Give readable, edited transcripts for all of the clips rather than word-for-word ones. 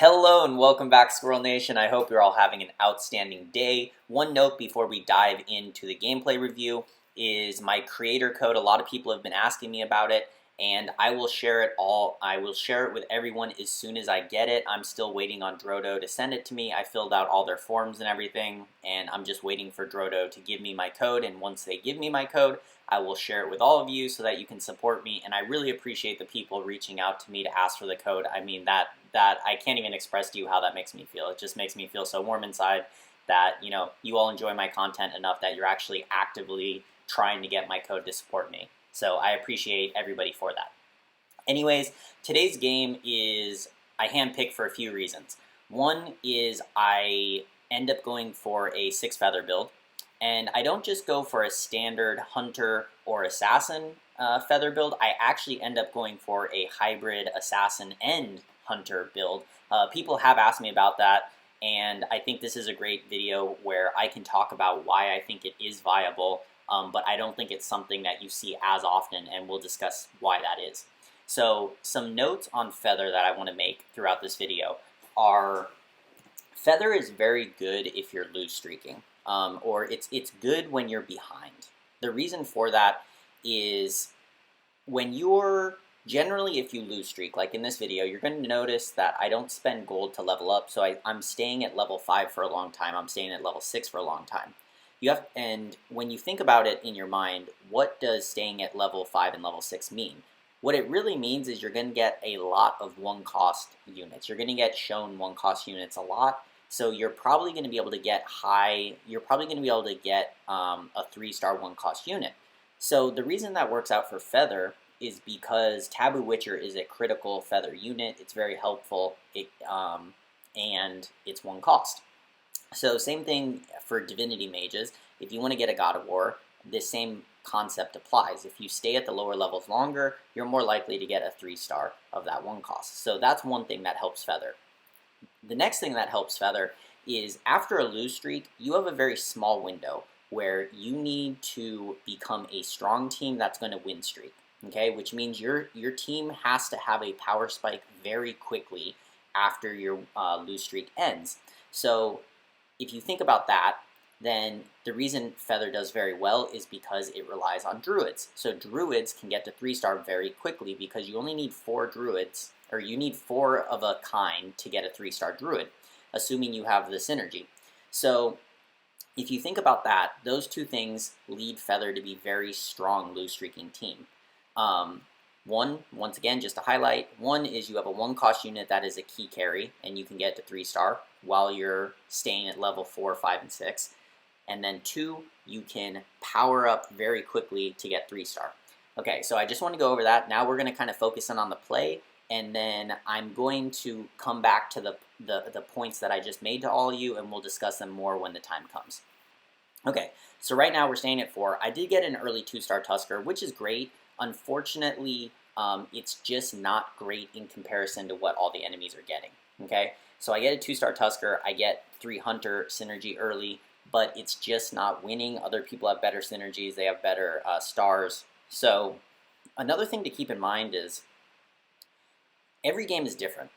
Hello and welcome back, Squirrel Nation. I hope you're all having an outstanding day. One note before we dive into the gameplay review is my creator code. A lot of people have been asking me about it, and I will share it all. I will share it with everyone as soon as I get it. I'm still waiting on Drodo to send it to me. I filled out all their forms and everything, and I'm just waiting for Drodo to give me my code, and once they give me my code, I will share it with all of you so that you can support me, and I really appreciate the people reaching out to me to ask for the code. I mean, that I can't even express to you how that makes me feel. It just makes me feel so warm inside that, you all enjoy my content enough that you're actually actively trying to get my code to support me. So I appreciate everybody for that. Anyways, today's game is I handpicked for a few reasons. One is I end up going for a 6 feather build. And I don't just go for a standard hunter or assassin feather build. I actually end up going for a hybrid assassin and hunter build. People have asked me about that, and I think this is a great video where I can talk about why I think it is viable, but I don't think it's something that you see as often, and we'll discuss why that is. So some notes on feather that I want to make throughout this video are feather is very good if you're loose streaking. Or it's good when you're behind. The reason for that is when you're, generally if you lose streak, like in this video, you're going to notice that I don't spend gold to level up, so I'm staying at level 5 for a long time, I'm staying at level 6 for a long time. And when you think about it in your mind, what does staying at level 5 and level 6 mean? What it really means is you're going to get a lot of 1-cost units. You're going to get shown 1-cost units a lot. So you're probably going to be able to get a 3-star 1-cost unit. So the reason that works out for feather is because Taboo Witcher is a critical feather unit. It's very helpful, and it's 1 cost. So same thing for divinity mages. If you want to get a God of War, this same concept applies. If you stay at the lower levels longer, you're more likely to get a 3-star of that 1 cost. So that's one thing that helps feather. The next thing that helps feather is after a lose streak, you have a very small window where you need to become a strong team that's going to win streak, okay? Which means your team has to have a power spike very quickly after your lose streak ends. So if you think about that, then the reason feather does very well is because it relies on druids. So druids can get to 3-star very quickly because you only need 4 druids, or you need 4 of a kind to get a 3-star druid, assuming you have the synergy. So if you think about that, those two things lead feather to be very strong loose streaking team. Once again, just to highlight, one is you have a 1-cost unit that is a key carry, and you can get to 3-star while you're staying at level 4, 5, and 6. And then 2, you can power up very quickly to get 3-star. Okay, so I just want to go over that. Now we're going to kind of focus in on the play, and then I'm going to come back to the points that I just made to all of you, and we'll discuss them more when the time comes. Okay, so right now we're staying at 4. I did get an early 2-star Tusker, which is great. Unfortunately, it's just not great in comparison to what all the enemies are getting, okay? So I get a 2-star Tusker, I get 3 Hunter synergy early, but it's just not winning. Other people have better synergies, they have better stars. So another thing to keep in mind is every game is different.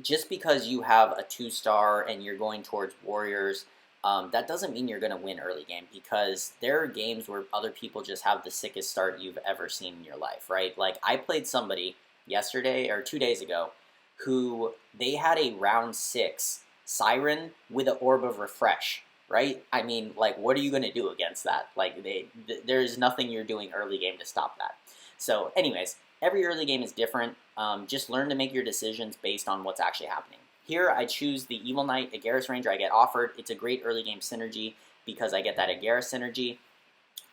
Just because you have a 2-star and you're going towards warriors, that doesn't mean you're going to win early game, because there are games where other people just have the sickest start you've ever seen in your life, right? Like I played somebody yesterday or 2 days ago who they had a round 6 Siren with an Orb of Refresh, right? I mean, like, what are you going to do against that? Like, there's nothing you're doing early game to stop that. So anyways, every early game is different. Just learn to make your decisions based on what's actually happening. Here I choose the Evil Knight, Agaris Ranger I get offered. It's a great early game synergy because I get that Agaris synergy.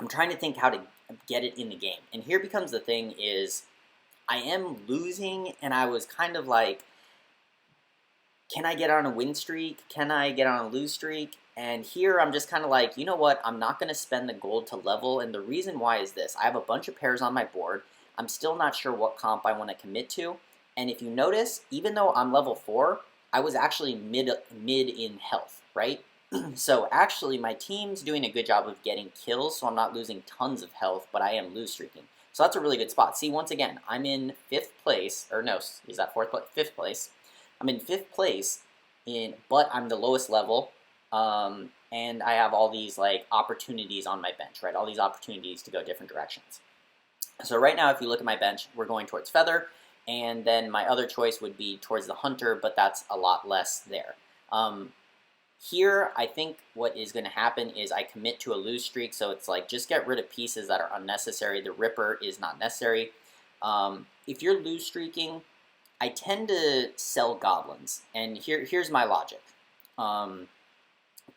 I'm trying to think how to get it in the game. And here becomes the thing is I am losing, and I was kind of like, can I get on a win streak? Can I get on a lose streak? And here I'm just kind of like, you know what? I'm not going to spend the gold to level. And the reason why is this. I have a bunch of pairs on my board. I'm still not sure what comp I want to commit to. And if you notice, even though I'm level 4, I was actually mid in health, right? So actually my team's doing a good job of getting kills, so I'm not losing tons of health, but I am lose streaking. So that's a really good spot. See, once again, I'm in 5th place, or no, is that 4th place? 5th place. I'm in 5th place, but I'm the lowest level, and I have all these like opportunities on my bench, right? All these opportunities to go different directions. So right now, if you look at my bench, we're going towards Feather, and then my other choice would be towards the Hunter, but that's a lot less there. Here, I think what is going to happen is I commit to a lose streak, so it's like just get rid of pieces that are unnecessary. The Ripper is not necessary. If you're lose streaking, I tend to sell Goblins, and here's my logic.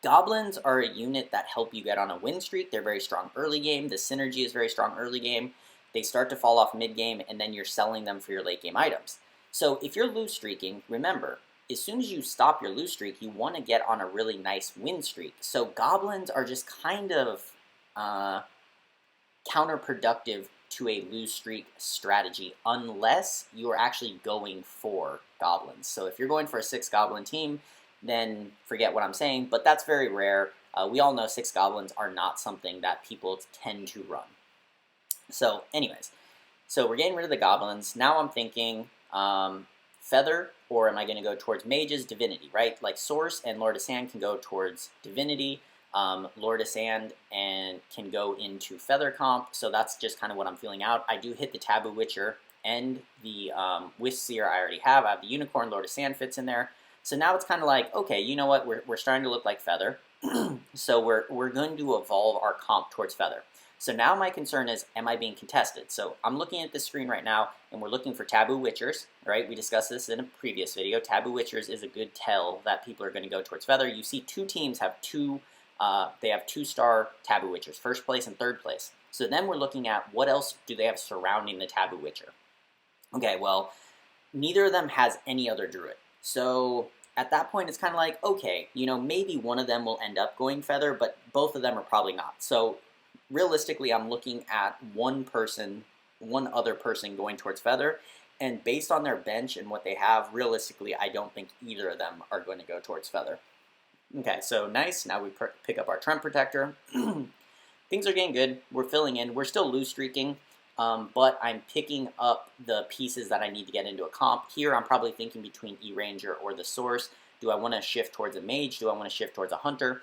Goblins are a unit that help you get on a win streak. They're very strong early game. The synergy is very strong early game. They start to fall off mid game, and then you're selling them for your late game items. So if you're lose streaking, remember, as soon as you stop your lose streak, you want to get on a really nice win streak. So Goblins are just kind of counterproductive to a lose streak strategy unless you're actually going for Goblins. So if you're going for a 6 Goblin team, then forget what I'm saying, but that's very rare. We all know 6 Goblins are not something that people tend to run. So anyways, so we're getting rid of the Goblins. Now I'm thinking Feather, or am I going to go towards Mages, Divinity, right? Like Source and Lord of Sand can go towards Divinity. Lord of Sand and can go into Feather comp, so that's just kind of what I'm feeling out. I do hit the Taboo Witcher and the Wisp Seer I already have. I have the Unicorn, Lord of Sand fits in there. So now it's kind of like, okay, you know what, we're starting to look like Feather. So we're going to evolve our comp towards Feather. So now my concern is, am I being contested? So I'm looking at this screen right now, and we're looking for Taboo Witchers, right? We discussed this in a previous video. Taboo Witchers is a good tell that people are going to go towards Feather. You see 2 teams have they have 2-star Taboo Witchers, 1st place and 3rd place. So then we're looking at what else do they have surrounding the Taboo Witcher. Okay, well, neither of them has any other Druid. So at that point, it's kind of like, okay, you know, maybe one of them will end up going Feather, but both of them are probably not. So realistically, I'm looking at one other person going towards Feather, and based on their bench and what they have, realistically, I don't think either of them are going to go towards Feather. Okay, so nice. Now we pick up our Trent Protector. Things are getting good. We're filling in. We're still loose streaking, but I'm picking up the pieces that I need to get into a comp. Here, I'm probably thinking between E-Ranger or the Source. Do I want to shift towards a Mage? Do I want to shift towards a Hunter?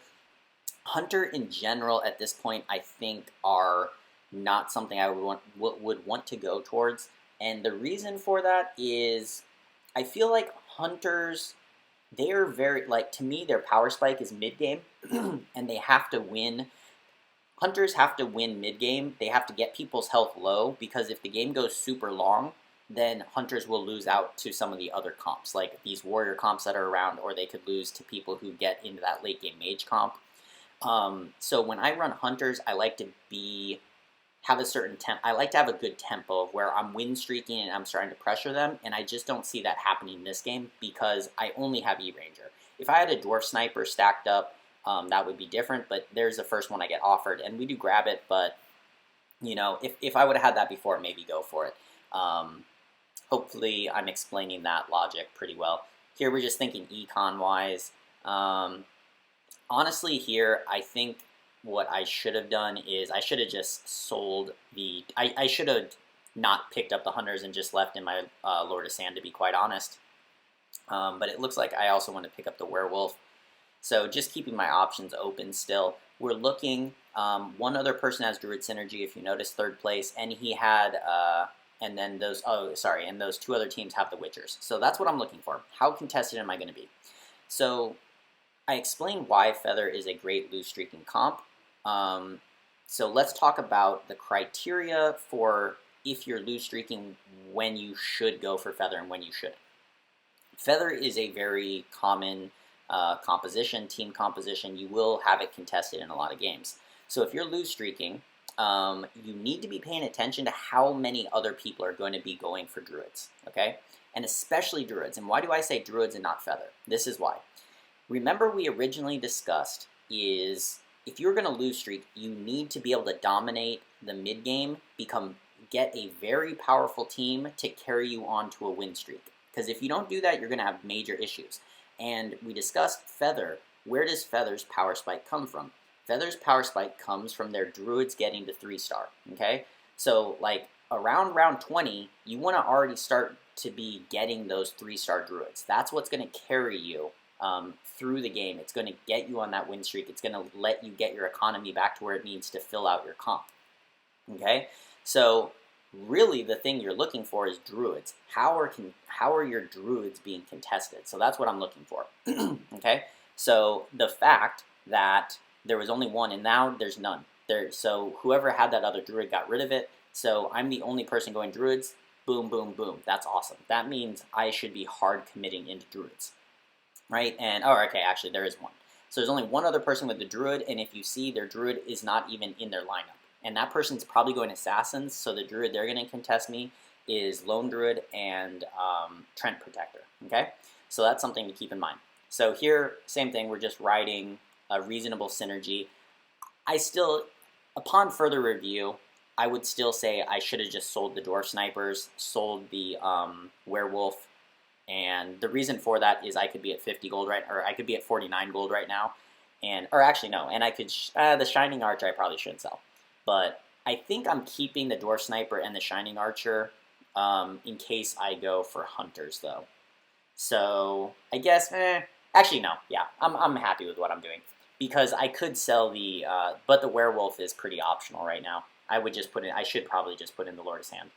Hunter, in general, at this point, I think are not something I would want to go towards. And the reason for that is I feel like Hunters, they are very, like, to me, their power spike is mid-game, and they have to win. Hunters have to win mid-game. They have to get people's health low, because if the game goes super long, then Hunters will lose out to some of the other comps, like these Warrior comps that are around, or they could lose to people who get into that late-game Mage comp. So when I run Hunters, I like to have a certain I like to have a good tempo of where I'm win streaking and I'm starting to pressure them, and I just don't see that happening in this game because I only have E-Ranger. If I had a Dwarf Sniper stacked up, that would be different, but there's the first one I get offered, and we do grab it, but, you know, if I would have had that before, maybe go for it. Hopefully I'm explaining that logic pretty well. Here we're just thinking econ-wise. Honestly, here, I think what I should have done is I should have just sold the... I should have not picked up the Hunters and just left in my Lord of Sand, to be quite honest. But it looks like I also want to pick up the Werewolf. So just keeping my options open still. We're looking... one other person has Druid Synergy, if you notice, 3rd place, and he had... and then those... Oh, sorry, and those 2 other teams have the Witchers. So that's what I'm looking for. How contested am I going to be? So I explained why Feather is a great loose streaking comp. So let's talk about the criteria for if you're loose streaking, when you should go for Feather and when you shouldn't. Feather is a very common composition, team composition. You will have it contested in a lot of games. So if you're loose streaking, you need to be paying attention to how many other people are going to be going for Druids, okay? And especially Druids. And why do I say Druids and not Feather? This is why. Remember, we originally discussed is if you're going to lose streak, you need to be able to dominate the mid game, get a very powerful team to carry you on to a win streak. Because if you don't do that, you're going to have major issues. And we discussed Feather. Where does Feather's power spike come from? Feather's power spike comes from their Druids getting to 3-star, okay? So, like, around round 20, you want to already start to be getting those 3-star druids. That's what's going to carry you through the game. It's going to get you on that win streak. It's going to let you get your economy back to where it needs to fill out your comp. Okay, so really the thing you're looking for is druids. How are your druids being contested? So that's what I'm looking for. Okay, so the fact that there was only one and now there's none. So whoever had that other druid got rid of it. So I'm the only person going druids. Boom, boom, boom. That's awesome. That means I should be hard committing into druids, right? And, oh, okay, actually there is one. So there's only one other person with the druid, and if you see, their druid is not even in their lineup. And that person's probably going assassins, so the druid they're going to contest me is Lone Druid and Trent Protector, okay? So that's something to keep in mind. So here, same thing, we're just riding a reasonable synergy. I still, upon further review, I would still say I should have just sold the Dwarf Snipers, sold the Werewolf, and the reason for that is I could be at 50 gold right, or I could be at 49 gold right now, and, or actually no, and I could, the Shining Archer I probably shouldn't sell. But I think I'm keeping the Dwarf Sniper and the Shining Archer in case I go for Hunters, though. So I guess, actually no, yeah, I'm happy with what I'm doing. Because I could sell the, but the Werewolf is pretty optional right now. I should probably just put in the Lord's Hand.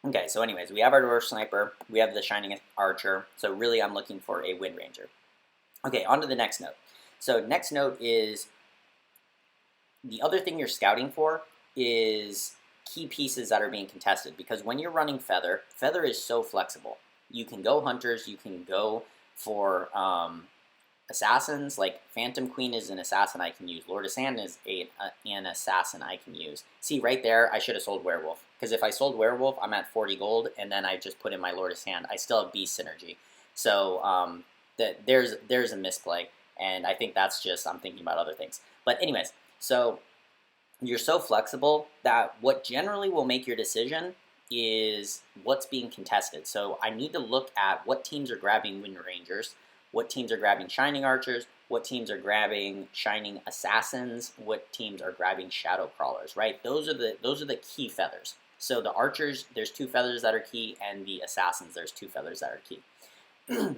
Okay, so anyways, we have our Dwarf Sniper, we have the Shining Archer, so really I'm looking for a Wind Ranger. Okay, on to the next note. So next note is, the other thing you're scouting for is key pieces that are being contested, because when you're running Feather, Feather is so flexible. You can go Hunters, you can go for assassins, like Phantom Queen is an assassin I can use, Lord of Sand is an assassin I can use. See, right there, I should have sold Werewolf, because if I sold Werewolf, I'm at 40 gold, and then I just put in my Lord of Sand, I still have Beast Synergy. So there's a misplay, and I think that's just, I'm thinking about other things. But anyways, so you're so flexible that what generally will make your decision is what's being contested. So I need to look at what teams are grabbing Wind Rangers, what teams are grabbing Shining Archers, what teams are grabbing Shining Assassins, what teams are grabbing Shadow Crawlers, right? Those are the key feathers. So the Archers, there's 2 feathers that are key, and the Assassins, there's 2 feathers that are key.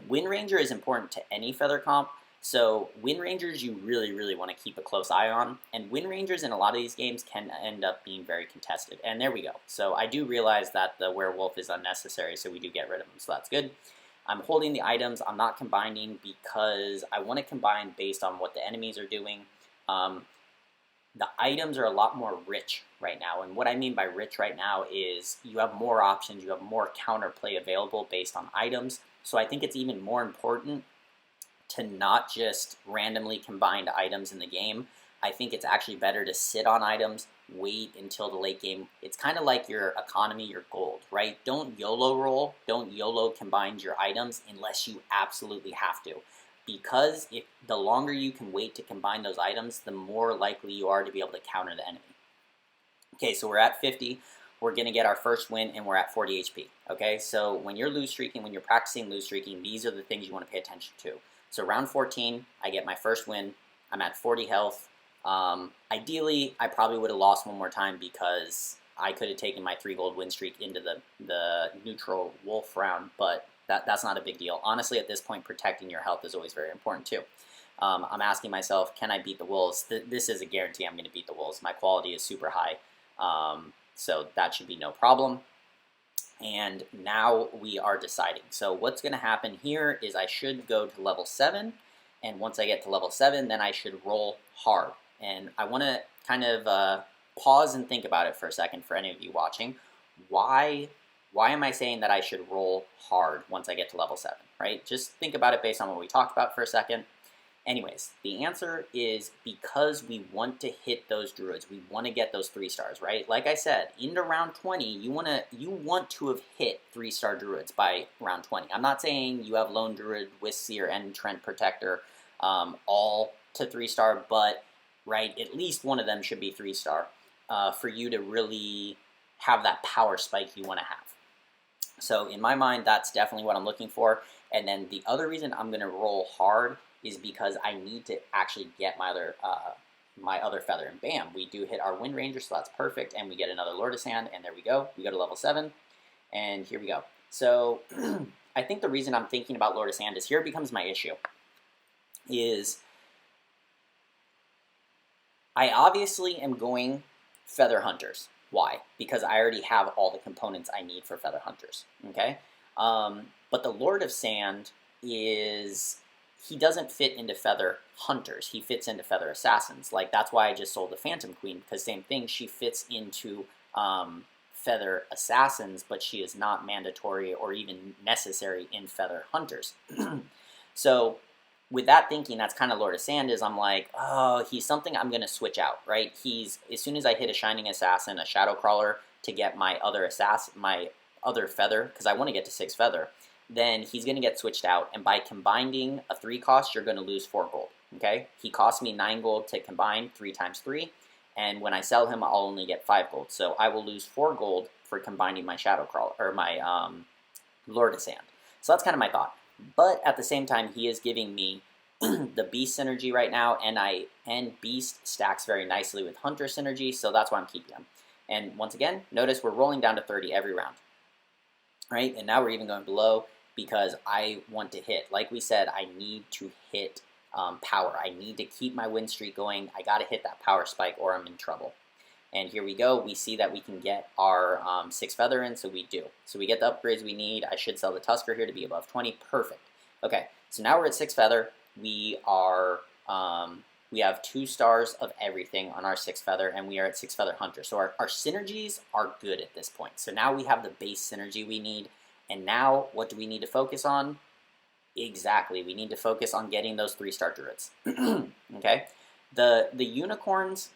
Wind Ranger is important to any feather comp. So Wind Rangers you really, really want to keep a close eye on, and Wind Rangers in a lot of these games can end up being very contested. And there we go. So I do realize that the Werewolf is unnecessary, so we do get rid of him, so that's good. I'm holding the items, I'm not combining because I want to combine based on what the enemies are doing. The items are a lot more rich right now, and what I mean by rich right now is you have more options, you have more counterplay available based on items, so I think it's even more important to not just randomly combine items in the game. I think it's actually better to sit on items, wait until the late game. It's kind of like your economy, your gold, right? Don't YOLO roll, don't YOLO combine your items unless you absolutely have to. Because if the longer you can wait to combine those items, the more likely you are to be able to counter the enemy. Okay, so we're at 50. We're going to get our first win, and we're at 40 HP. Okay, so when you're lose streaking, when you're practicing lose streaking, these are the things you want to pay attention to. So round 14, I get my first win. I'm at 40 health. Ideally, I probably would have lost one more time because I could have taken my 3 gold win streak into the neutral wolf round, but that's not a big deal. Honestly, at this point, protecting your health is always very important too. I'm asking myself, can I beat the wolves? This is a guarantee I'm going to beat the wolves. My quality is super high, so that should be no problem. And now we are deciding. So what's going to happen here is I should go to level 7, and once I get to level 7, then I should roll hard. And I want to kind of pause and think about it for a second for any of you watching. Why am I saying that I should roll hard once I get to level 7, right? Just think about it based on what we talked about for a second. Anyways, the answer is because we want to hit those druids. We want to get those 3 stars, right? Like I said, into round 20, you want to have hit 3-star druids by round 20. I'm not saying you have Lone Druid, Wisp Seer, and Trent Protector all to 3-star, but right, at least one of them should be 3-star for you to really have that power spike you want to have. So in my mind, that's definitely what I'm looking for. And then the other reason I'm going to roll hard is because I need to actually get my other feather, and bam, we do hit our Wind Ranger, so that's perfect, and we get another Lord of Sand, and there we go to level 7, And here we go. So I think the reason I'm thinking about Lord of Sand is here becomes my issue, is I obviously am going Feather Hunters. Why? Because I already have all the components I need for Feather Hunters, okay? But the Lord of Sand he doesn't fit into Feather Hunters. He fits into Feather Assassins. Like, that's why I just sold the Phantom Queen, because same thing, she fits into Feather Assassins, but she is not mandatory or even necessary in Feather Hunters. So with that thinking, that's kind of Lord of Sand is I'm like, oh, he's something I'm going to switch out, right? As soon as I hit a Shining Assassin, a Shadow Crawler to get my other feather, because I want to get to 6 feather, then he's going to get switched out, and by combining a 3 cost, you're going to lose 4 gold, okay? He cost me 9 gold to combine, 3 times 3, and when I sell him, I'll only get 5 gold, so I will lose 4 gold for combining my Shadow Crawler, or my Lord of Sand. So that's kind of my thought. But at the same time, he is giving me the Beast synergy right now, and Beast stacks very nicely with Hunter synergy, so that's why I'm keeping him. And once again, notice we're rolling down to 30 every round, right? And now we're even going below because I want to hit. Like we said, I need to hit power. I need to keep my win streak going. I got to hit that power spike or I'm in trouble. And here we go. We see that we can get our 6 feather in, so we do. So we get the upgrades we need. I should sell the Tusker here to be above 20. Perfect. Okay, so now we're at 6 feather. We have 2 stars of everything on our 6 feather, and we are at 6 feather hunter. So our synergies are good at this point. So now we have the base synergy we need. And now what do we need to focus on? Exactly. We need to focus on getting those 3-star druids. Okay? The unicorns,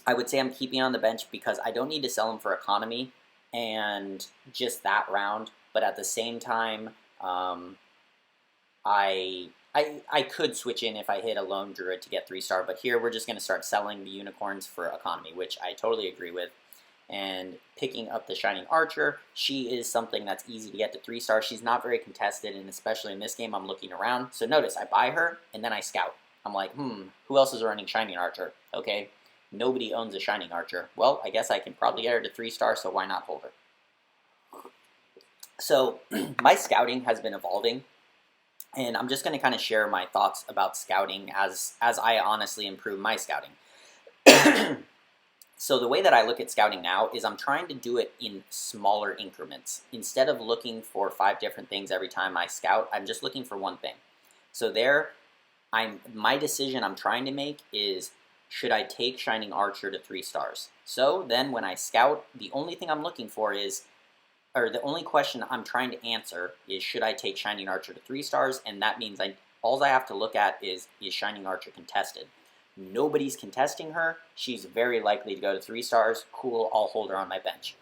I would say I'm keeping on the bench because I don't need to sell them for economy and just that round. But at the same time, I could switch in if I hit a lone druid to get 3-star. But here we're just going to start selling the unicorns for economy, which I totally agree with. And picking up the Shining Archer, she is something that's easy to get to 3-star. She's not very contested, and especially in this game, I'm looking around. So notice, I buy her, and then I scout. I'm like, who else is running Shining Archer? Okay. Nobody owns a Shining Archer. Well, I guess I can probably get her to 3-star, so why not hold her? So my scouting has been evolving, and I'm just going to kind of share my thoughts about scouting as I honestly improve my scouting. So the way that I look at scouting now is I'm trying to do it in smaller increments. Instead of looking for 5 different things every time I scout, I'm just looking for one thing. So my decision I'm trying to make is, should I take Shining Archer to 3 stars? So then when I scout, the only thing I'm looking for is, or the only question I'm trying to answer is, should I take Shining Archer to 3 stars? And that means all I have to look at is Shining Archer contested? Nobody's contesting her. She's very likely to go to 3 stars. Cool, I'll hold her on my bench.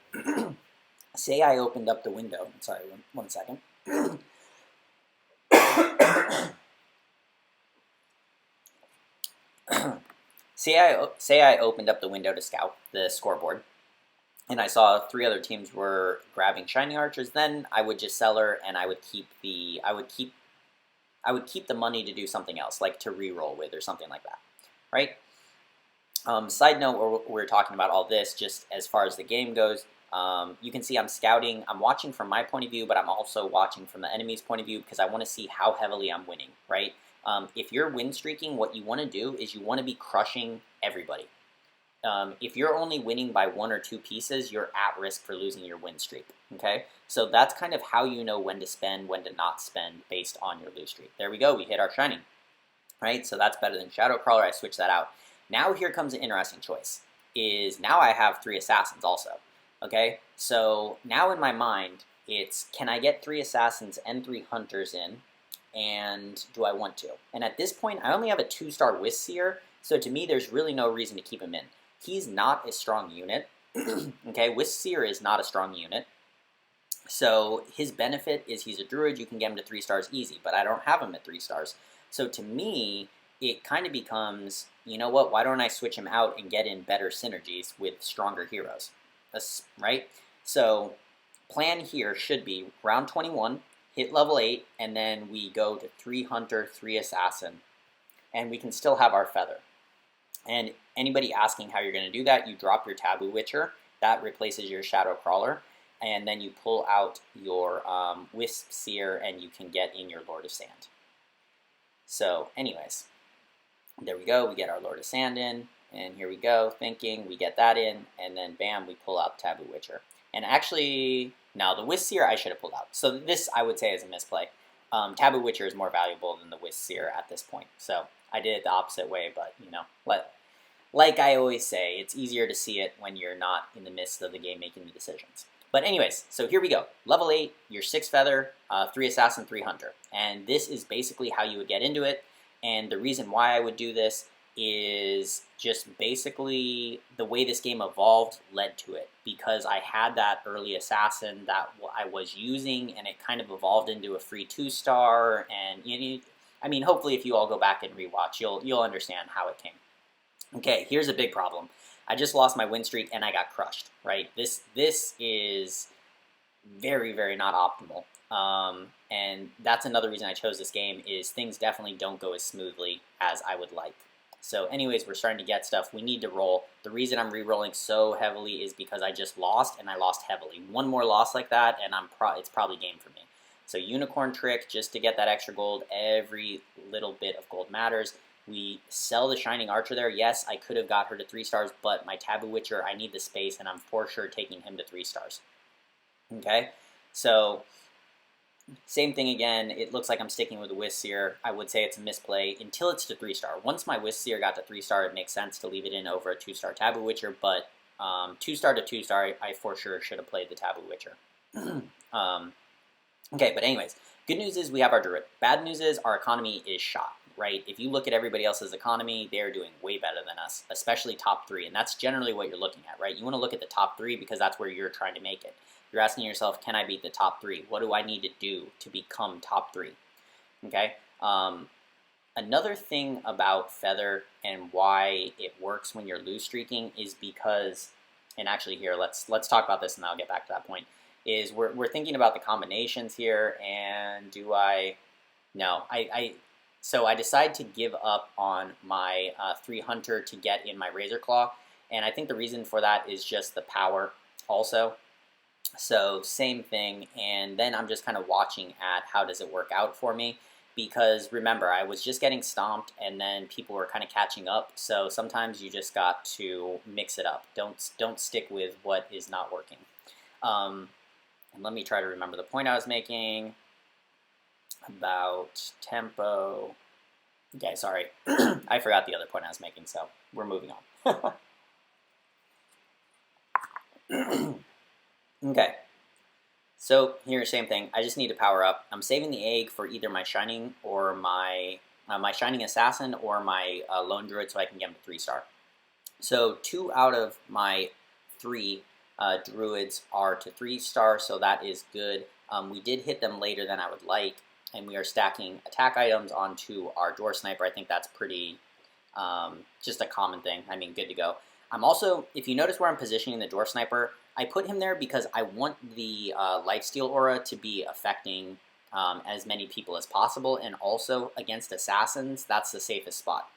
Say I opened up the window. Sorry, one second. Say I opened up the window to scout the scoreboard, and I saw 3 other teams were grabbing Shining Archers. Then I would just sell her, and I would keep the money to do something else, like to re-roll with or something like that, right? Side note, we're talking about all this just as far as the game goes. You can see I'm scouting. I'm watching from my point of view, but I'm also watching from the enemy's point of view because I want to see how heavily I'm winning, right? If you're win streaking, what you want to do is you want to be crushing everybody. If you're only winning by 1 or 2 pieces, you're at risk for losing your win streak, okay? So that's kind of how you know when to spend, when to not spend based on your lose streak. There we go, we hit our Shining, right? So that's better than Shadow Crawler. I switched that out. Now here comes an interesting choice, is now I have 3 Assassins also, okay? So now in my mind, it's, can I get 3 Assassins and 3 Hunters in, and do I want to? And at this point, I only have a 2-star Wisp Seer, so to me, there's really no reason to keep him in. He's not a strong unit, okay? Wisp Seer is not a strong unit, so his benefit is he's a druid, you can get him to 3 stars easy, but I don't have him at 3 stars. So to me, it kind of becomes, you know what, why don't I switch him out and get in better synergies with stronger heroes, right? So plan here should be round 21, hit level 8, and then we go to 3 Hunter, 3 Assassin, and we can still have our Feather. And anybody asking how you're going to do that, you drop your Taboo Witcher, that replaces your Shadow Crawler, and then you pull out your Wisp Seer, and you can get in your Lord of Sand. So anyways, there we go. We get our Lord of Sand in, and here we go, thinking. We get that in, and then bam, we pull out Taboo Witcher. And actually, now the Wisp Seer I should have pulled out. So this, I would say, is a misplay. Taboo Witcher is more valuable than the Wisp Seer at this point. So I did it the opposite way, but, you know, like I always say, it's easier to see it when you're not in the midst of the game making the decisions. But anyways, so here we go. Level 8, your 6 Feather, 3 Assassin, 3 Hunter. And this is basically how you would get into it. And the reason why I would do this is just basically the way this game evolved led to it. Because I had that early Assassin that I was using, and it kind of evolved into a free 2-star. And, you know, I mean, hopefully if you all go back and rewatch, you'll understand how it came. Okay, here's a big problem. I just lost my win streak and I got crushed, right? This is very, very not optimal. And that's another reason I chose this game, is things definitely don't go as smoothly as I would like. So anyways, we're starting to get stuff. We need to roll. The reason I'm re-rolling so heavily is because I just lost, and I lost heavily. One more loss like that, and it's probably game for me. So Unicorn Trick, just to get that extra gold. Every little bit of gold matters. We sell the Shining Archer there. Yes, I could have got her to 3 stars, but my Taboo Witcher, I need the space, and I'm for sure taking him to 3 stars. Okay, so same thing again. It looks like I'm sticking with the Wisp Seer. I would say it's a misplay until it's to 3-star. Once my Wisp Seer got to 3-star, it makes sense to leave it in over a 2-star Taboo Witcher, but 2-star to 2-star, I for sure should have played the Taboo Witcher. Okay, but anyways, good news is we have our Druid. Bad news is our economy is shot. Right? If you look at everybody else's economy, they're doing way better than us, especially top 3, and that's generally what you're looking at, right? You want to look at the top 3 because that's where you're trying to make it. You're asking yourself, can I beat the top 3? What do I need to do to become top 3? Okay? Another thing about Feather and why it works when you're lose streaking is because, and actually here, let's talk about this and I'll get back to that point, is we're thinking about the combinations here, and do I, no, So I decided to give up on my 3 Hunter to get in my Razor Claw, and I think the reason for that is just the power also. So same thing, and then I'm just kind of watching at how does it work out for me, because remember, I was just getting stomped, and then people were kind of catching up, so sometimes you just got to mix it up. Don't stick with what is not working. And let me try to remember the point I was making about tempo. Okay, sorry. I forgot the other point I was making, so we're moving on. Okay. So here, same thing. I just need to power up. I'm saving the egg for either my Shining or my Shining Assassin or my Lone Druid, so I can get him to 3-star. So 2 out of my 3 Druids are to 3-star, so that is good. We did hit them later than I would like, and we are stacking attack items onto our Dwarf Sniper. I think that's pretty, just a common thing. I mean, good to go. I'm also, if you notice where I'm positioning the Dwarf Sniper, I put him there because I want the Lifesteal aura to be affecting as many people as possible, and also against Assassins, that's the safest spot.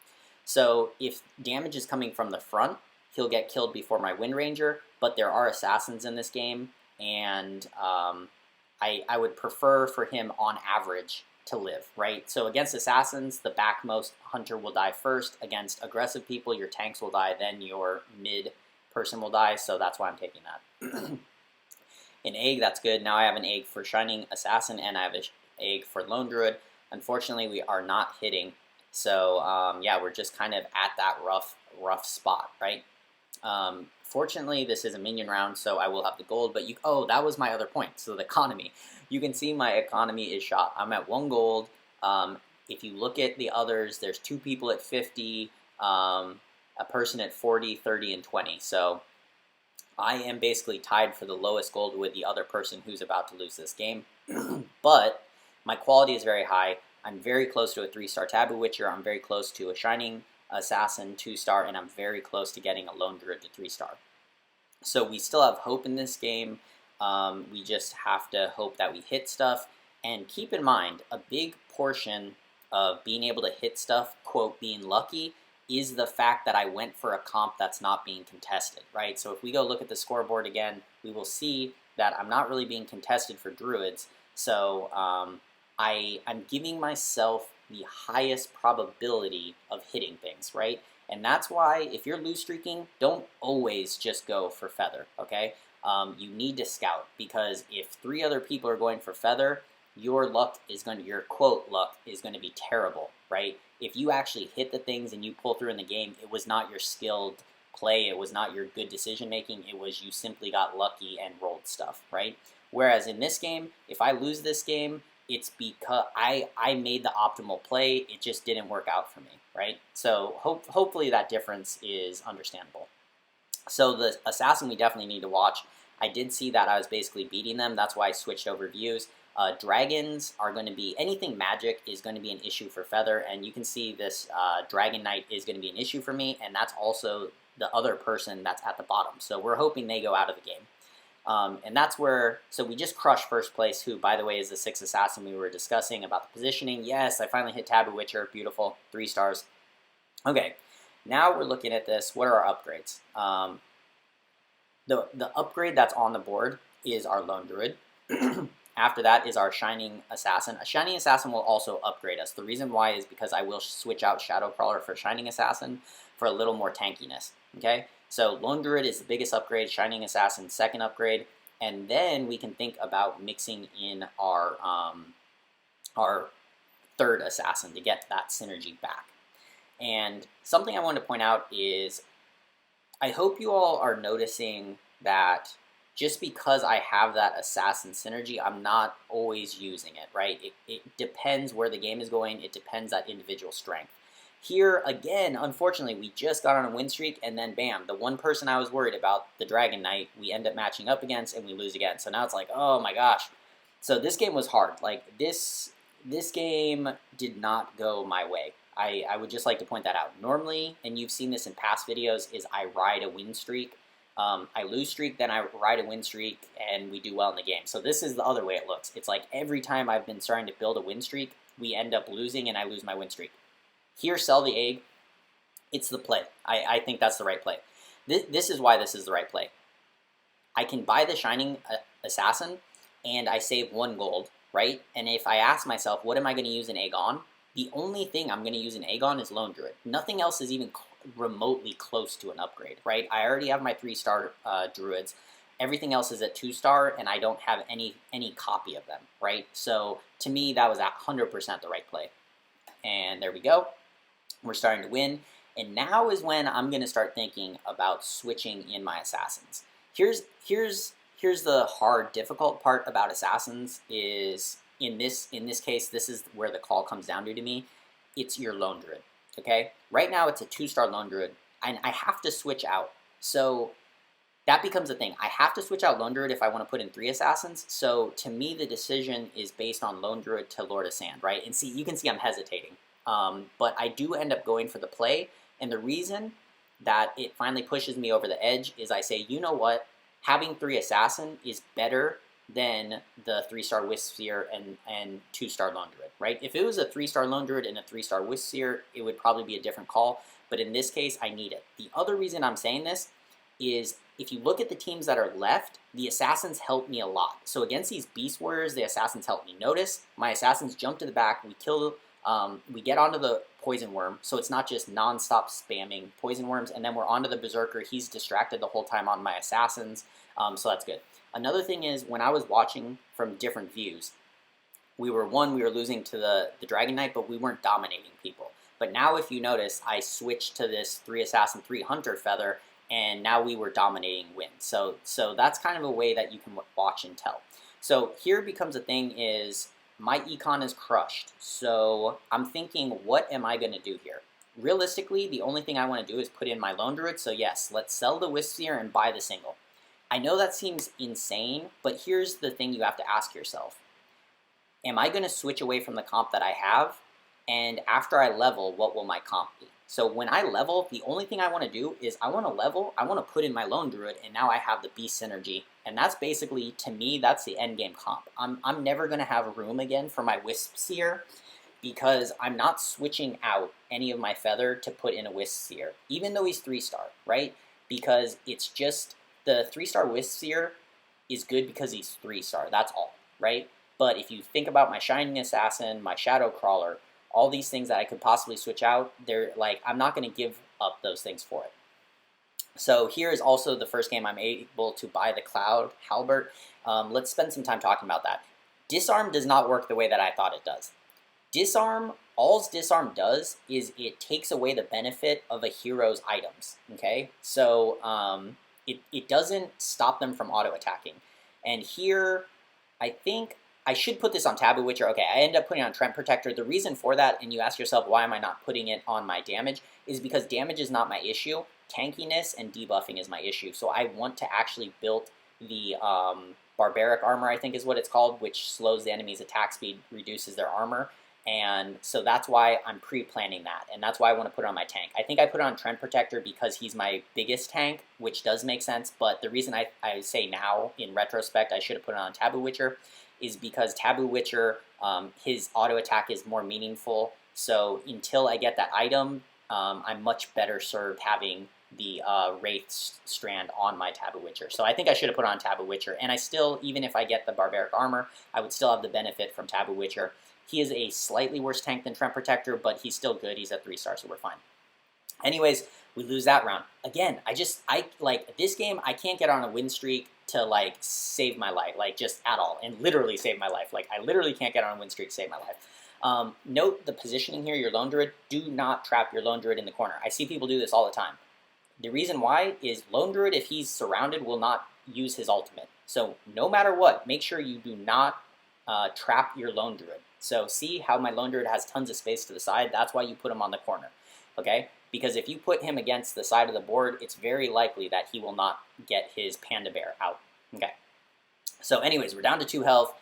So if damage is coming from the front, he'll get killed before my Wind Ranger, but there are Assassins in this game, and I would prefer for him, on average, to live, right? So against Assassins, the backmost Hunter will die first. Against aggressive people, your tanks will die, then your mid person will die, so that's why I'm taking that. An egg, that's good. Now I have an egg for Shining Assassin, and I have an egg for Lone Druid. Unfortunately, we are not hitting, so yeah, we're just kind of at that rough spot, right? Fortunately, this is a minion round, so I will have the gold, but oh, that was my other point, so the economy. You can see my economy is shot. I'm at 1 gold. If you look at the others, there's 2 people at 50, a person at 40, 30, and 20, so I am basically tied for the lowest gold with the other person who's about to lose this game. But my quality is very high. I'm very close to a 3-star Taboo Witcher. I'm very close to a Shining Assassin 2-star, and I'm very close to getting a Lone Druid to 3-star. So we still have hope in this game. We just have to hope that we hit stuff. And keep in mind, a big portion of being able to hit stuff, quote, being lucky, is the fact that I went for a comp that's not being contested, right? So if we go look at the scoreboard again, we will see that I'm not really being contested for druids, so I'm giving myself the highest probability of hitting things, right? And that's why if you're loose streaking, don't always just go for feather, okay? You need to scout, because if 3 other people are going for feather, your luck is going to, your quote luck is going to be terrible, right? If you actually hit the things and you pull through in the game, it was not your skilled play, it was not your good decision making, it was you simply got lucky and rolled stuff, right? Whereas in this game, if I lose this game, it's because I made the optimal play, it just didn't work out for me, right? So hopefully that difference is understandable. So the assassin we definitely need to watch. I did see that I was basically beating them, that's why I switched over views. Dragons are going to be, anything magic is going to be an issue for feather, and you can see this dragon knight is going to be an issue for me, and that's also the other person that's at the bottom. So we're hoping they go out of the game. And that's where, so we just crushed first place, who, by the way, is the 6th assassin we were discussing about the positioning. Yes, I finally hit Taboo Witcher. Beautiful. 3 stars. Okay, now we're looking at this. What are our upgrades? The upgrade that's on the board is our Lone Druid. After that is our Shining Assassin. A Shining Assassin will also upgrade us. The reason why is because I will switch out Shadow Crawler for Shining Assassin for a little more tankiness. Okay? So Lone Druid is the biggest upgrade, Shining Assassin second upgrade, and then we can think about mixing in our 3rd Assassin to get that synergy back. And something I want to point out is I hope you all are noticing that just because I have that assassin synergy, I'm not always using it, right? It depends where the game is going. It depends on individual strength. Here, again, unfortunately, we just got on a win streak, and then bam, the one person I was worried about, the Dragon Knight, we end up matching up against, and we lose again. So now it's like, oh my gosh. So this game was hard. Like, this game did not go my way. I would just like to point that out. Normally, and you've seen this in past videos, is I ride a win streak. I lose streak, then I ride a win streak, and we do well in the game. So this is the other way it looks. It's like every time I've been starting to build a win streak, we end up losing, and I lose my win streak. Here, sell the egg. It's the play. I think that's the right play. This is why this is the right play. I can buy the Shining Assassin, and I save 1 gold, right? And if I ask myself, what am I going to use an egg on? The only thing I'm going to use an egg on is Lone Druid. Nothing else is even remotely close to an upgrade, right? I already have my 3-star druids. Everything else is at 2-star, and I don't have any copy of them, right? So to me, that was 100% the right play. And there we go. We're starting to win. And now is when I'm going to start thinking about switching in my assassins. Here's the hard, difficult part about assassins is, in this case, this is where the call comes down to me. It's your Lone Druid, okay? Right now it's a 2-star Lone Druid, and I have to switch out. So that becomes a thing. I have to switch out Lone Druid if I want to put in 3 assassins. So to me, the decision is based on Lone Druid to Lord of Sand, right? And see, you can see I'm hesitating. But I do end up going for the play, and the reason that it finally pushes me over the edge is I say, you know what? Having 3 assassin is better than the 3-star Wisp Seer and 2-star Lone Druid, right? If it was a 3-star Lone Druid and a 3-star Wisp Seer, it would probably be a different call, but in this case, I need it. The other reason I'm saying this is if you look at the teams that are left, the assassins help me a lot. So against these Beast Warriors, the assassins help me. Notice my assassins jump to the back, we get onto the Poison Worm, so it's not just non-stop spamming Poison Worms, and then we're onto the Berserker. He's distracted the whole time on my assassins, so that's good. Another thing is, when I was watching from different views, we were losing to the Dragon Knight, but we weren't dominating people. But now if you notice, I switched to this 3 Assassin, 3 Hunter feather, and now we were dominating wins. So that's kind of a way that you can watch and tell. So here becomes a thing is, my econ is crushed. So I'm thinking, what am I going to do here? Realistically, the only thing I want to do is put in my Lone Druid, so yes, let's sell the Wisp Seer and buy the single. I know that seems insane, but here's the thing you have to ask yourself. Am I going to switch away from the comp that I have? And after I level, what will my comp be? So when I level, the only thing I want to do is I want to level, I want to put in my Lone Druid, and now I have the Beast Synergy. And that's basically, to me, that's the endgame comp. I'm never going to have room again for my Wisp Seer because I'm not switching out any of my feather to put in a Wisp Seer, even though he's 3-star, right? Because it's just the 3-star Wisp Seer, is good because he's 3-star. That's all, right? But if you think about my Shining Assassin, my Shadow Crawler, all these things that I could possibly switch out, they're like, I'm not going to give up those things for it. So here is also the first game I'm able to buy the Cloud Halbert. Let's spend some time talking about that. Disarm does not work the way that I thought it does. Disarm, all Disarm does is it takes away the benefit of a hero's items, okay? So it doesn't stop them from auto-attacking. And here, I think I should put this on Taboo Witcher. Okay, I end up putting it on Trent Protector. The reason for that, and you ask yourself, why am I not putting it on my damage, is because damage is not my issue. Tankiness and debuffing is my issue. So I want to actually build the Barbaric Armor, I think is what it's called, which slows the enemy's attack speed, reduces their armor. And so that's why I'm pre-planning that, and that's why I want to put it on my tank. I think I put it on Trent Protector because he's my biggest tank, which does make sense, but the reason I say now, in retrospect, I should have put it on Taboo Witcher is because Taboo Witcher, his auto attack is more meaningful, so until I get that item, I'm much better served having the Wraith strand on my Taboo Witcher. So I think I should have put it on Taboo Witcher, and I still, even if I get the Barbaric Armor, I would still have the benefit from Taboo Witcher. He is a slightly worse tank than Trent Protector, but he's still good. He's at 3-star, so we're fine. Anyways, we lose that round. Again, I like, this game, I can't get on a win streak to, like, save my life, like, just at all, and literally save my life. Like, I literally can't get on a win streak to save my life. Note the positioning here, your Lone Druid. Do not trap your Lone Druid in the corner. I see people do this all the time. The reason why is Lone Druid, if he's surrounded, will not use his ultimate. So no matter what, make sure you do not trap your Lone Druid. So see how my Lone Druid has tons of space to the side? That's why you put him on the corner, okay? Because if you put him against the side of the board, it's very likely that he will not get his Panda Bear out, okay? So anyways, we're down to 2 health,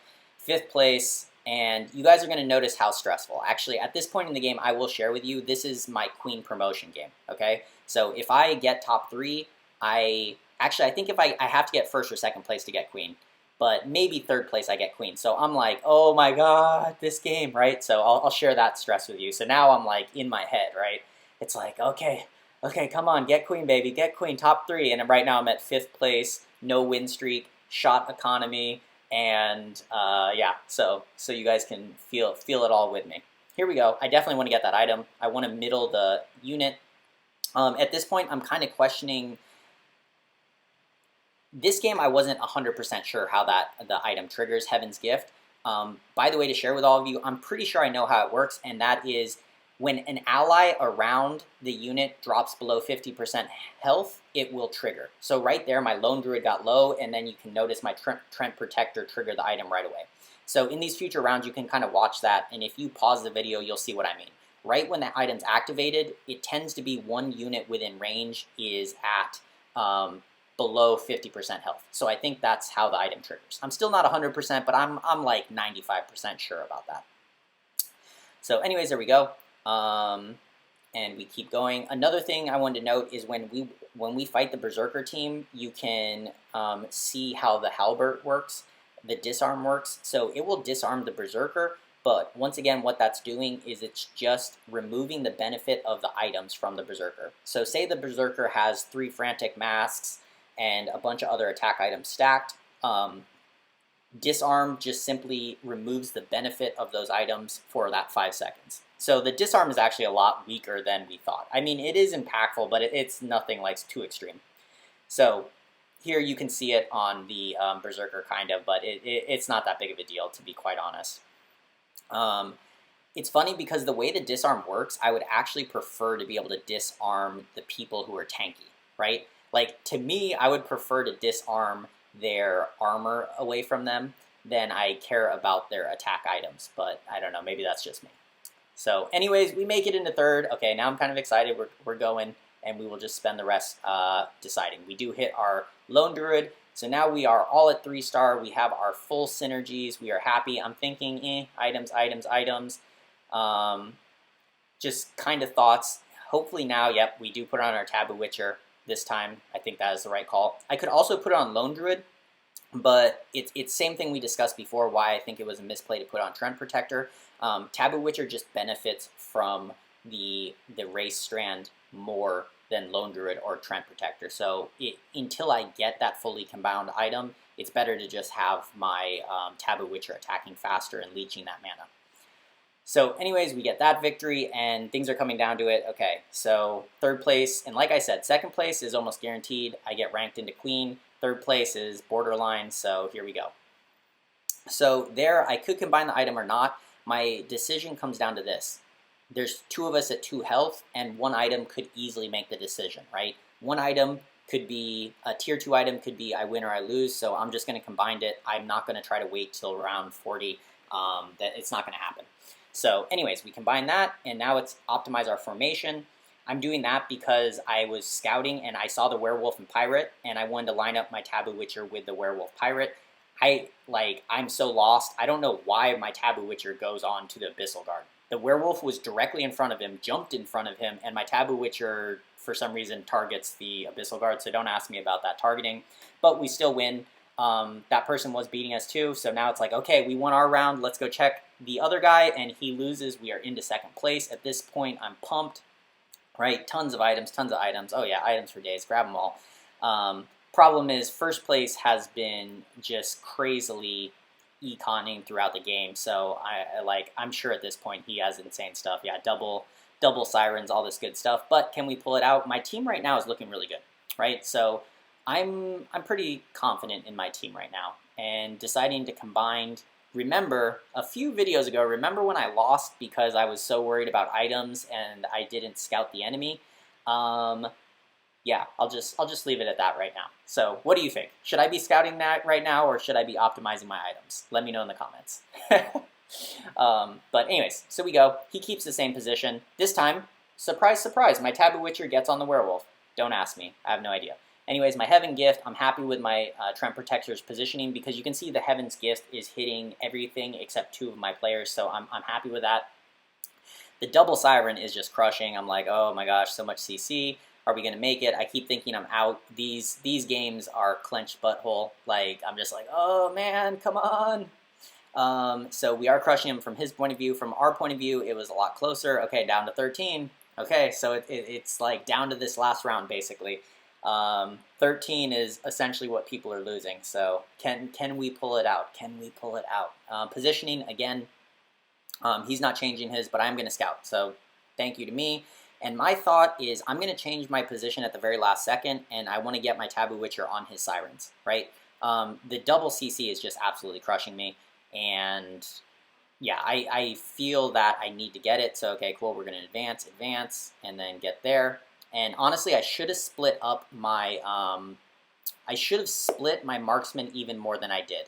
5th place, and you guys are going to notice how stressful. Actually, at this point in the game, I will share with you, this is my Queen promotion game, okay? So if I get top 3, I think if I have to get 1st or 2nd place to get Queen, but maybe 3rd place I get Queen. So I'm like, oh my god, this game, right? So I'll share that stress with you. So now I'm like in my head, right? It's like, okay, come on, get Queen, baby, get Queen, top 3. And right now I'm at 5th place, no win streak, shot economy, and yeah, so you guys can feel it all with me. Here we go. I definitely want to get that item. I want to middle the unit. At this point, I'm kind of questioning. This game, I wasn't 100% sure how the item triggers Heaven's Gift. By the way, to share with all of you, I'm pretty sure I know how it works, and that is when an ally around the unit drops below 50% health, it will trigger. So right there, my Lone Druid got low, and then you can notice my Trent Protector trigger the item right away. So in these future rounds, you can kind of watch that, and if you pause the video, you'll see what I mean. Right when the item's activated, it tends to be one unit within range is at below 50% health. So I think that's how the item triggers. I'm still not 100%, but I'm like 95% sure about that. So anyways, there we go. And we keep going. Another thing I wanted to note is when we fight the Berserker team, you can see how the Halbert works, the disarm works. So it will disarm the Berserker, but once again, what that's doing is it's just removing the benefit of the items from the Berserker. So say the Berserker has 3 Frantic Masks and a bunch of other attack items stacked. Disarm just simply removes the benefit of those items for that 5 seconds. So the disarm is actually a lot weaker than we thought. I mean, it is impactful, but it's nothing like too extreme. So here you can see it on the Berserker kind of, but it's not that big of a deal, to be quite honest. It's funny because the way the disarm works, I would actually prefer to be able to disarm the people who are tanky, right? Like, to me, I would prefer to disarm their armor away from them than I care about their attack items, but I don't know, maybe that's just me. So anyways, we make it into 3rd. Okay, now I'm kind of excited. We're going, and we will just spend the rest deciding. We do hit our Lone Druid, so now we are all at 3-star. We have our full synergies. We are happy. I'm thinking, items. Just kind of thoughts. Hopefully now, yep, we do put on our Taboo Witcher this time. I think that is the right call. I could also put it on Lone Druid, but it's same thing we discussed before, why I think it was a misplay to put on Trent Protector. Taboo Witcher just benefits from the race strand more than Lone Druid or Trent Protector. So until I get that fully compound item, it's better to just have my Taboo Witcher attacking faster and leeching that mana. So anyways, we get that victory, and things are coming down to it. Okay, so third place, and like I said, second place is almost guaranteed. I get ranked into Queen. Third place is borderline, so here we go. So there, I could combine the item or not. My decision comes down to this. There's two of us at 2 health, and one item could easily make the decision, right? One item could be, a tier 2 item could be I win or I lose, so I'm just going to combine it. I'm not going to try to wait till round 40. That it's not going to happen. So anyways, we combine that, and now it's optimize our formation. I'm doing that because I was scouting, and I saw the Werewolf and Pirate, and I wanted to line up my Taboo Witcher with the Werewolf Pirate. I'm so lost. I don't know why my Taboo Witcher goes on to the Abyssal Guard. The Werewolf was directly in front of him, jumped in front of him, and my Taboo Witcher, for some reason, targets the Abyssal Guard, so don't ask me about that targeting. But we still win. That person was beating us too, so now it's like, okay, we won our round, let's go check the other guy, and he loses. We are into second place. At this point, I'm pumped, right? Tons of items, tons of items. Oh yeah, items for days, grab them all. Problem is, first place has been just crazily econing throughout the game, so I'm sure at this point he has insane stuff. Yeah, double sirens, all this good stuff, but can we pull it out? My team right now is looking really good, right? So I'm pretty confident in my team right now, and deciding to combine. Remember, a few videos ago, remember when I lost because I was so worried about items and I didn't scout the enemy? Yeah, I'll just leave it at that right now. So what do you think? Should I be scouting that right now, or should I be optimizing my items? Let me know in the comments. But anyways, so we go. He keeps the same position. This time, surprise, surprise, my Taboo Witcher gets on the Werewolf. Don't ask me. I have no idea. Anyways, my Heaven Gift, I'm happy with my Trent Protector's positioning because you can see the Heaven's Gift is hitting everything except 2 of my players, so I'm happy with that. The double Siren is just crushing. I'm like, oh my gosh, so much CC. Are we going to make it? I keep thinking I'm out. These games are clenched butthole. Like, I'm just like, oh man, come on. So we are crushing him from his point of view. From our point of view, it was a lot closer. Okay, down to 13. Okay, so it's like down to this last round, basically. 13 is essentially what people are losing. So can we pull it out? Can we pull it out? Positioning, again, he's not changing his, but I'm going to scout. So thank you to me. And my thought is I'm going to change my position at the very last second, and I want to get my Taboo Witcher on his Sirens, right? The double CC is just absolutely crushing me. And yeah, I feel that I need to get it. So, okay, cool, we're going to advance, and then get there. And honestly, I should have split up my, my marksman even more than I did.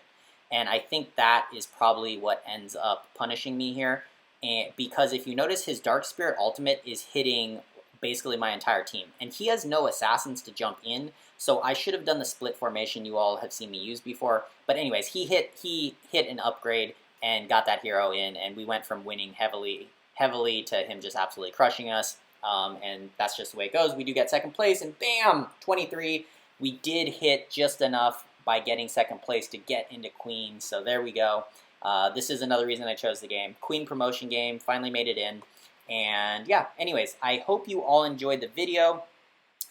And I think that is probably what ends up punishing me here. And because if you notice, his Dark Spirit ultimate is hitting basically my entire team. And he has no assassins to jump in, so I should have done the split formation you all have seen me use before. But anyways, he hit an upgrade and got that hero in, and we went from winning heavily to him just absolutely crushing us. And that's just the way it goes. We do get second place, and bam, 23. We did hit just enough by getting second place to get into Queen, so there we go. This is another reason I chose the game. Queen promotion game, finally made it in. And yeah, anyways, I hope you all enjoyed the video.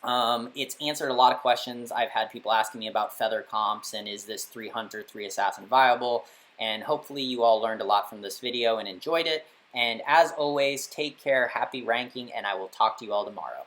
It's answered a lot of questions. I've had people asking me about feather comps and is this 3 Hunter, 3 Assassin viable? And hopefully you all learned a lot from this video and enjoyed it. And as always, take care, happy ranking, and I will talk to you all tomorrow.